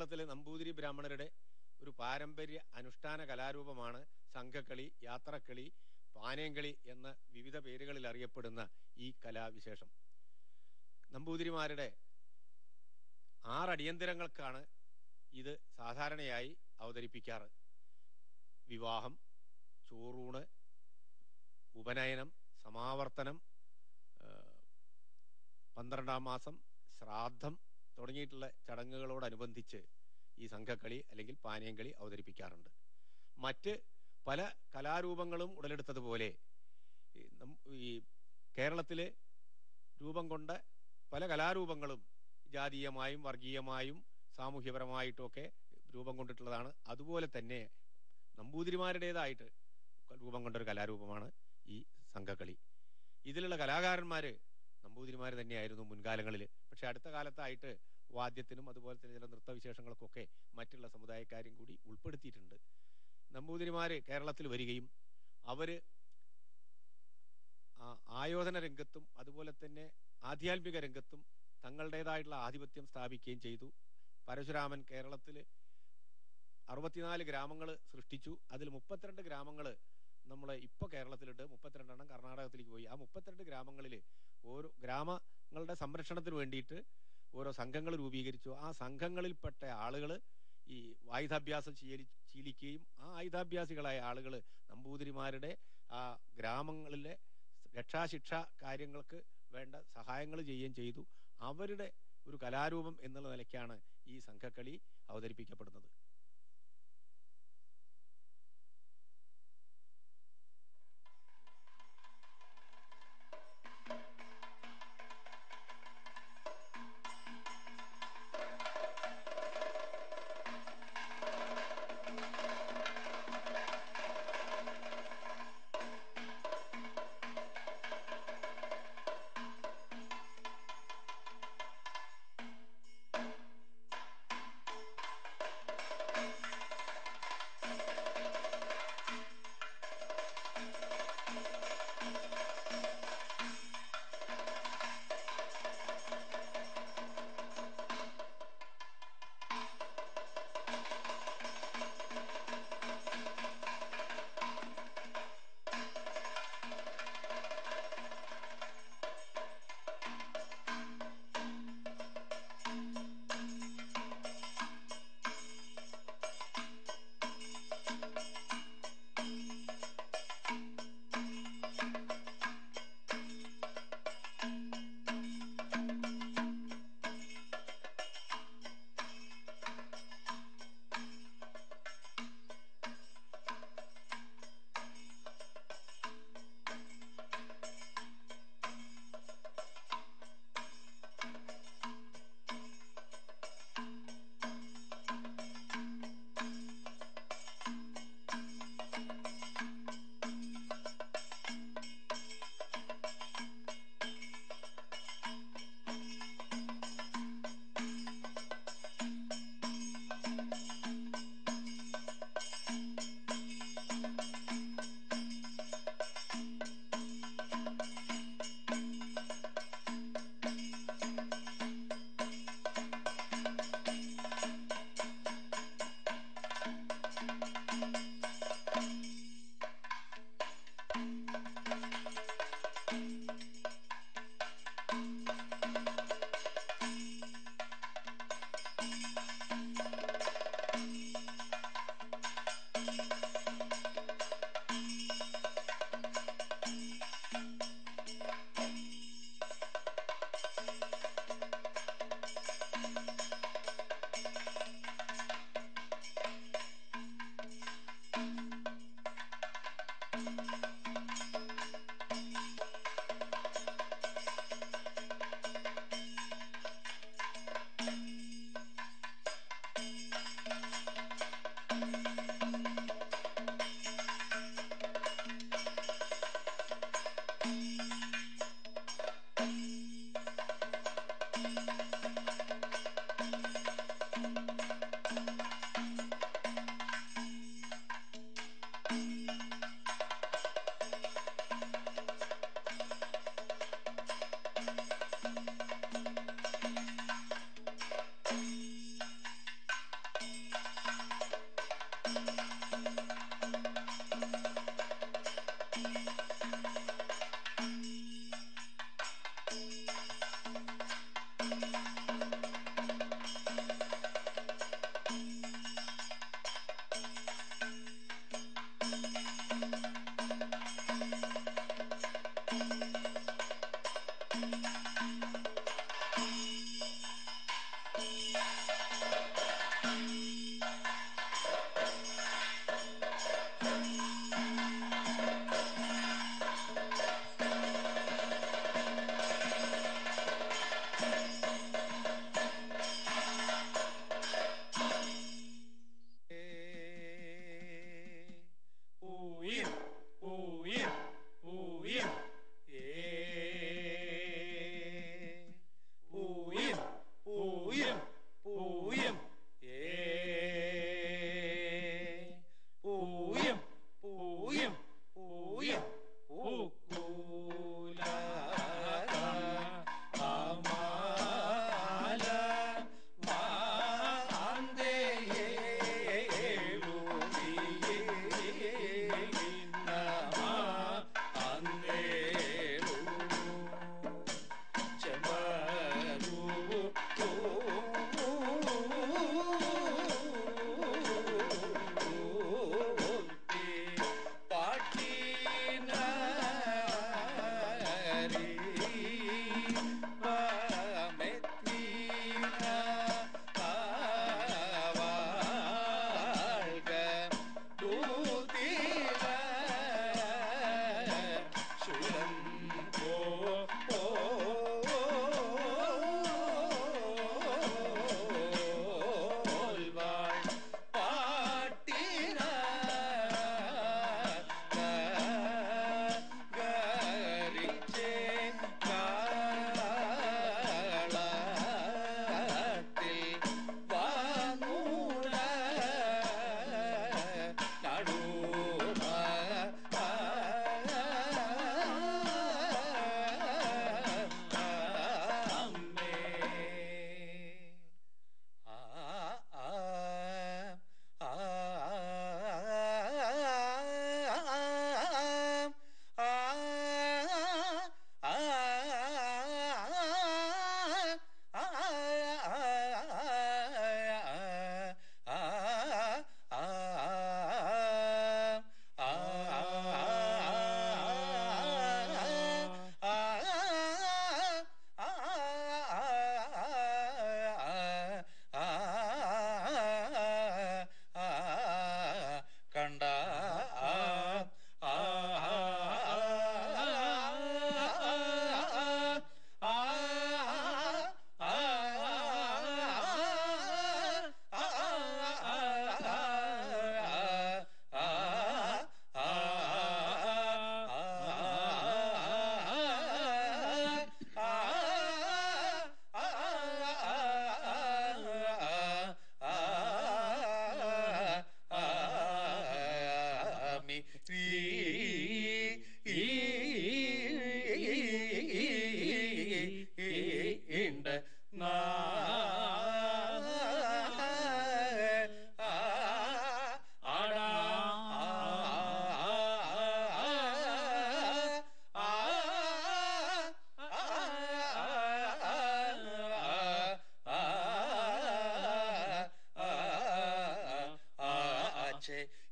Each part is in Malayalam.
കേരളത്തിലെ നമ്പൂതിരി ബ്രാഹ്മണരുടെ ഒരു പാരമ്പര്യ അനുഷ്ഠാന കലാരൂപമാണ് സംഘക്കളി, യാത്രക്കളി, പാനേങ്കളി എന്ന വിവിധ പേരുകളിൽ അറിയപ്പെടുന്ന ഈ കലാവിശേഷം. നമ്പൂതിരിമാരുടെ 6 അടിയന്തരങ്ങൾക്കാണ് ഇത് സാധാരണയായി അവതരിപ്പിക്കാറ്. വിവാഹം, ചോറൂണ്, ഉപനയനം, സമാവർത്തനം, 12-ാം മാസം, ശ്രാദ്ധം തുടങ്ങിയിട്ടുള്ള ചടങ്ങുകളോടനുബന്ധിച്ച് ഈ സംഘക്കളി അല്ലെങ്കിൽ പാനീയംകളി അവതരിപ്പിക്കാറുണ്ട്. മറ്റ് പല കലാരൂപങ്ങളും ഉടലെടുത്തതുപോലെ ഈ കേരളത്തിൽ രൂപം കൊണ്ട പല കലാരൂപങ്ങളും ജാതീയമായും വർഗീയമായും സാമൂഹ്യപരമായിട്ടുമൊക്കെ രൂപം കൊണ്ടിട്ടുള്ളതാണ്. അതുപോലെ തന്നെ നമ്പൂതിരിമാരുടേതായിട്ട് രൂപം കൊണ്ടൊരു കലാരൂപമാണ് ഈ സംഘക്കളി. ഇതിലുള്ള കലാകാരന്മാർ നമ്പൂതിരിമാർ തന്നെയായിരുന്നു മുൻകാലങ്ങളിൽ. പക്ഷെ അടുത്ത കാലത്തായിട്ട് വാദ്യത്തിനും അതുപോലെ തന്നെ ചില നൃത്തവിശേഷങ്ങൾക്കൊക്കെ മറ്റുള്ള സമുദായക്കാരും കൂടി ഉൾപ്പെടുത്തിയിട്ടുണ്ട്. നമ്പൂതിരിമാർ കേരളത്തിൽ വരികയും അവർ ആയോധന രംഗത്തും അതുപോലെ തന്നെ ആധ്യാത്മിക രംഗത്തും തങ്ങളുടേതായിട്ടുള്ള ആധിപത്യം സ്ഥാപിക്കുകയും ചെയ്തു. പരശുരാമൻ കേരളത്തിൽ 64 ഗ്രാമങ്ങൾ സൃഷ്ടിച്ചു. അതിൽ 32 ഗ്രാമങ്ങൾ നമ്മളെ ഇപ്പോൾ കേരളത്തിലുണ്ട്, 32 കർണാടകത്തിലേക്ക് പോയി. ആ 32 ഗ്രാമങ്ങളിൽ ഓരോ ഗ്രാമങ്ങളുടെ സംരക്ഷണത്തിന് വേണ്ടിയിട്ട് ഓരോ സംഘങ്ങൾ രൂപീകരിച്ചു. ആ സംഘങ്ങളിൽപ്പെട്ട ആളുകൾ ഈ ആയുധാഭ്യാസം ശീലിക്കുകയും ആ ആയുധാഭ്യാസികളായ ആളുകൾ നമ്പൂതിരിമാരുടെ ആ ഗ്രാമങ്ങളിലെ രക്ഷാശിക്ഷ കാര്യങ്ങൾക്ക് വേണ്ട സഹായങ്ങൾ ചെയ്യുകയും ചെയ്തു. അവരുടെ ഒരു കലാരൂപം എന്നുള്ള നിലയ്ക്കാണ് ഈ സംഘക്കളി അവതരിപ്പിക്കപ്പെടുന്നത്.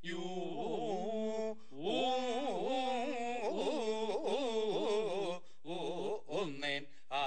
യൂ ഒന്നേൻ ആ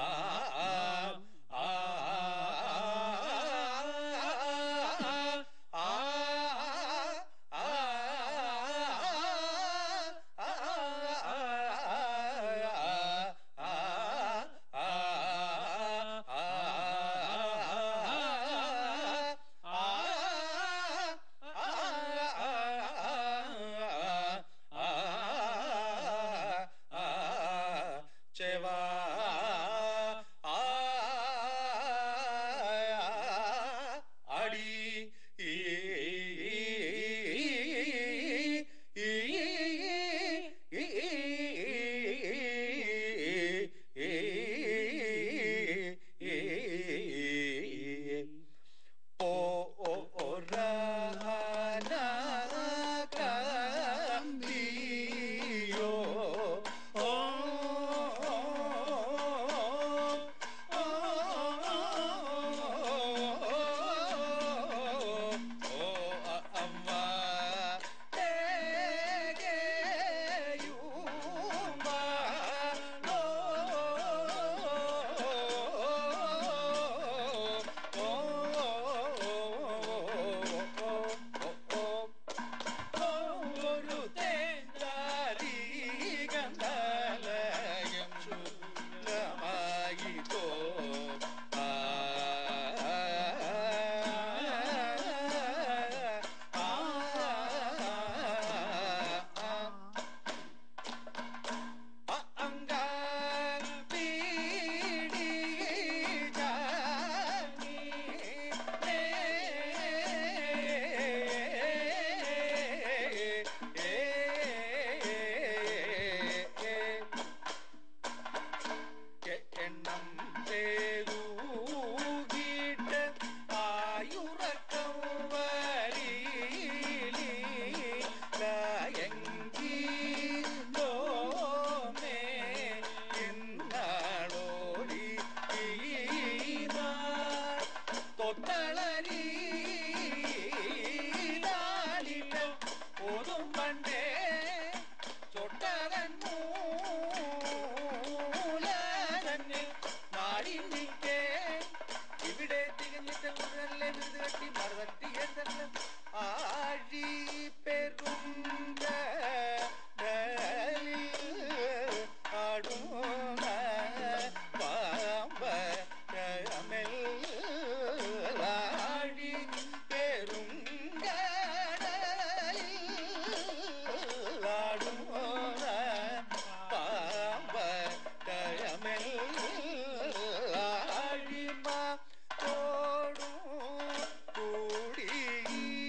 കൂടി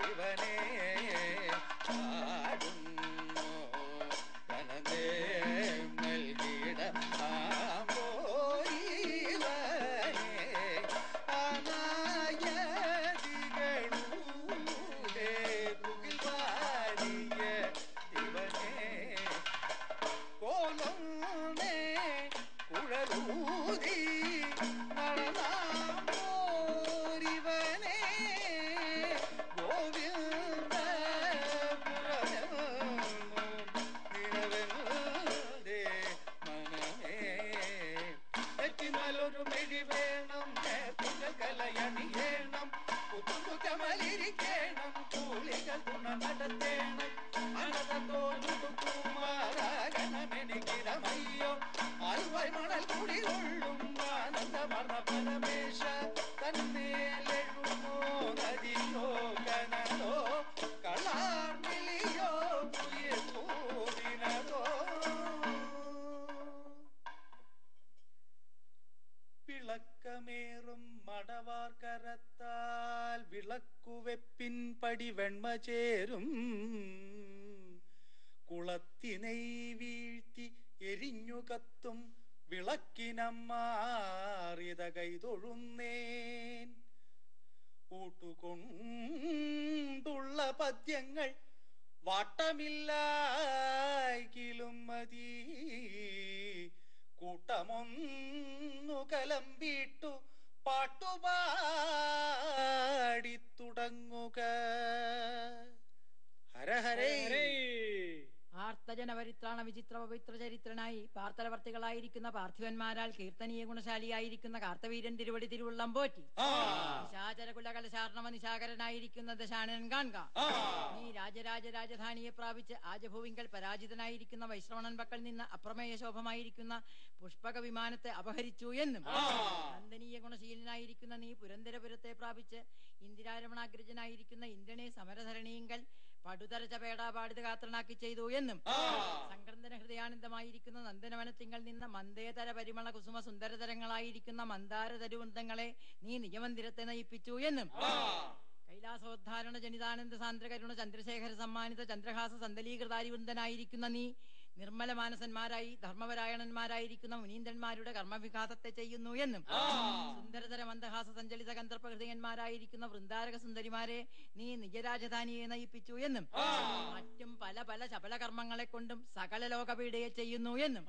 ഇവനെ ആടുന്നു തനതേ നൽകിട ണം കൂളികൾ തുണ നടത്തേണം മനതോടുകുമാരാഗണമെനിക്കിടമയ്യോ ആൽവായ് മണൽ കുടികൊള്ളും ആനന്ദമർന്ന പരമേശ തന്മേലെഴുമോ നദിയോ കനലോ കളാർമിളിയോ പുയൽ കൂടിനതോ വിളക്കമേറും മടവാർക്കരത്താൽ വിളക്കുവെപ്പിൻ പടി വെണ്മ ചേരും കുളത്തിനെയ് വീഴ്ത്തി എരിഞ്ഞു കത്തും വിളക്കിനമ്മാറിത കൈതൊഴുന്നേൻ ൂട്ടുകൊണ്ടുള്ള പദ്യങ്ങൾ വാട്ടമില്ലായിലും മതി കൂട്ടമൊന്നു കലമ്പിട്ടു പാട്ടുപാടി തുടങ്ങുക. ഹരഹരേ ആർത്തജനപരിത്രാണ വിചിത്ര പവിത്ര ചരിത്രനായി പാർത്തലവർത്തികളായിരിക്കുന്ന പാർത്ഥിവന്മാരാൽ കീർത്തനീയ ഗുണശാലിയായിരിക്കുന്ന കാർത്തവീരൻ തിരുവടി തിരുവുള്ളം പോറ്റി നിശാചരകുല കലശാർണവ നിശാകരനായിരിക്കുന്ന ദശാനൻ കാൺക നീ രാജരാജ രാജധാനിയെ പ്രാപിച്ച് ആജഭൂവിങ്കൽ പരാജിതനായിരിക്കുന്ന വൈശ്രവണൻ പക്കൽ നിന്ന് അപ്രമേയ ശോഭമായിരിക്കുന്ന പുഷ്പക വിമാനത്തെ അപഹരിച്ചു എന്നും നന്ദനീയ ഗുണശീലനായിരിക്കുന്ന നീ പുരന്തരപുരത്തെ പ്രാപിച്ച് ഇന്ദിരാരമണാഗ്രജനായിരിക്കുന്ന ഇന്ദ്രനെ സമരധരണീങ്കൽ പടുതരച്ച പേടാപാടിത കാത്രനാക്കി ചെയ്തു എന്നും സംക്രന്ദന ഹൃദയാനന്ദമായിരിക്കുന്ന നന്ദനവനത്തിങ്കൽ നിന്ന് മന്ദേതര പരിമള കുസുമ സുന്ദരതരങ്ങളായിരിക്കുന്ന മന്ദാര തരുവൃന്ദങ്ങളെ നീ നിജമന്ദിരത്തെ നയിപ്പിച്ചു എന്നും കൈലാസോദ്ധാരണ ജനിതാനന്ദ സാന്ദ്രകരുണ ചന്ദ്രശേഖര സമ്മാനിത ചന്ദ്രഹാസ സന്തലീകൃതാരിവൃന്ദനായിരിക്കുന്ന നീ നിർമ്മല മാനസന്മാരായി ധർമ്മപരായണന്മാരായിരിക്കുന്ന മുനീന്ദ്രന്മാരുടെ കർമ്മവിഘാതത്തെ ചെയ്യുന്നു എന്നും സുന്ദരതര മന്ദഹാസ സഞ്ചലിത ഗന്ധർപ്പ ഹൃദയന്മാരായിരിക്കുന്ന വൃന്ദാരക സുന്ദരിമാരെ നീ നിജരാജധാനിയെ നയിപ്പിച്ചു എന്നും മറ്റും പല പല ശബലകർമ്മങ്ങളെ കൊണ്ടും സകല ലോകപീഡയെ ചെയ്യുന്നു എന്നും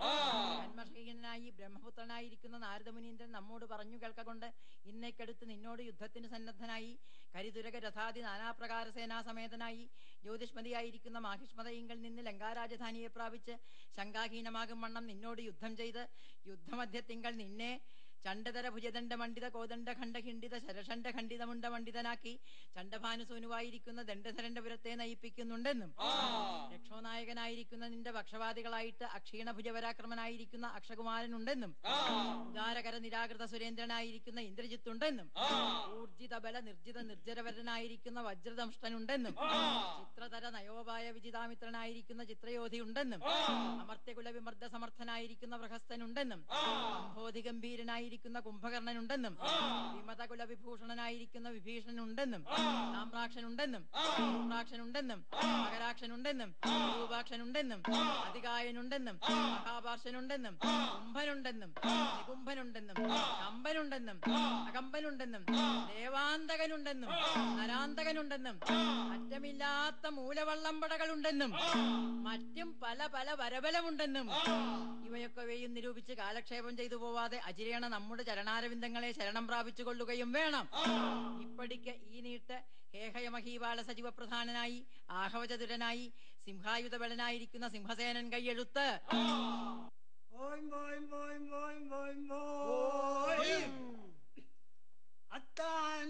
ജന്മഹീനനായി ബ്രഹ്മപുത്രനായിരിക്കുന്ന നാരദമുനീന്ദ്രൻ നമ്മോട് പറഞ്ഞു കേൾക്കൊണ്ട് ഇന്നേക്കടുത്ത് നിന്നോട് യുദ്ധത്തിന് സന്നദ്ധനായി കരിതുരക രഥാദി നാനാപ്രകാര സേനാസമേതനായി ജ്യോതിഷ്മതിയായിരിക്കുന്ന മാഹിഷ്മതയിങ്കൽ നിന്ന് ലങ്കാരാജധാനിയെ പ്രാപിച്ച് ശങ്കാഹീനമാകും വണ്ണം നിന്നോട് യുദ്ധം ചെയ്ത് യുദ്ധമധ്യത്തിങ്കൽ നിന്നെ ചണ്ഡതര ഭുജദണ്ഡ മണ്ഡിത കോദണ്ഡ ഖണ്ഡ ഖണ്ഡിത ശരഷണ്ഡ ഖണ്ഡിതമുണ്ട മണ്ഡിതനാക്കി ചണ്ഡഭാനുസൂനുവായിരിക്കുന്ന ദണ്ഡധരന്റെ പുരത്തെ നയിപ്പിക്കുന്നുണ്ടെന്നും രക്ഷോനായകനായിരിക്കുന്ന നിന്റെ പക്ഷവാദികളായിട്ട് അക്ഷീണ ഭുജപരാക്രമനായിരിക്കുന്ന അക്ഷകുമാരനുണ്ടെന്നും ഉദാരകര നിരാകൃത സുരേന്ദ്രനായിരിക്കുന്ന ഇന്ദ്രജിത്തുണ്ടെന്നും ഊർജിത ബല നിർജിത നിർജ്ജരവരനായിരിക്കുന്ന വജ്രദംഷ്ടനുണ്ടെന്നും ചിത്രതര നയോപായ വിജിതാമിത്രനായിരിക്കുന്ന ചിത്രയോധിയുണ്ടെന്നും അമർത്യകുല വിമർദ്ദ സമർത്ഥനായിരിക്കുന്ന പ്രഹസ്തനുണ്ടെന്നും അംഭോധിഗംഭീരനായി കുംഭകർണനുണ്ടെന്നും വിമതകുല വിഭൂഷണനായിരിക്കുന്ന വിഭീഷണനുണ്ടെന്നും സാമ്രാക്ഷനുണ്ടെന്നും ൂമ്രാക്ഷനുണ്ടെന്നും മകരാക്ഷനുണ്ടെന്നും രൂപാക്ഷനുണ്ടെന്നും അതികായനുണ്ടെന്നും മഹാപാർശനുണ്ടെന്നും കുംഭനുണ്ടെന്നും നികുംഭനുണ്ടെന്നും കമ്പനുണ്ടെന്നും അകമ്പനുണ്ടെന്നും ദേവാന്തകനുണ്ടെന്നും നരാന്തകനുണ്ടെന്നും അറ്റമില്ലാത്ത മൂലവള്ളംപടകളുണ്ടെന്നും മറ്റും പല പല വരബലമുണ്ടെന്നും ഇവയൊക്കെയും നിരൂപിച്ച് കാലക്ഷേപം ചെയ്തു പോവാതെ അജിരേണ നമ്മുടെ ചരണാരവിന്ദങ്ങളെ ശരണം പ്രാപിച്ചു കൊള്ളുകയും വേണം. ഇപ്പടിക്ക് ഈ നീട്ട് ഹേഹയമഹീവാല സജീവ പ്രധാനനായി ആഹവചതുരനായി സിംഹായുധബലനായിരിക്കുന്ന സിംഹസേനൻ കൈയെഴുത്ത് അത്താൻ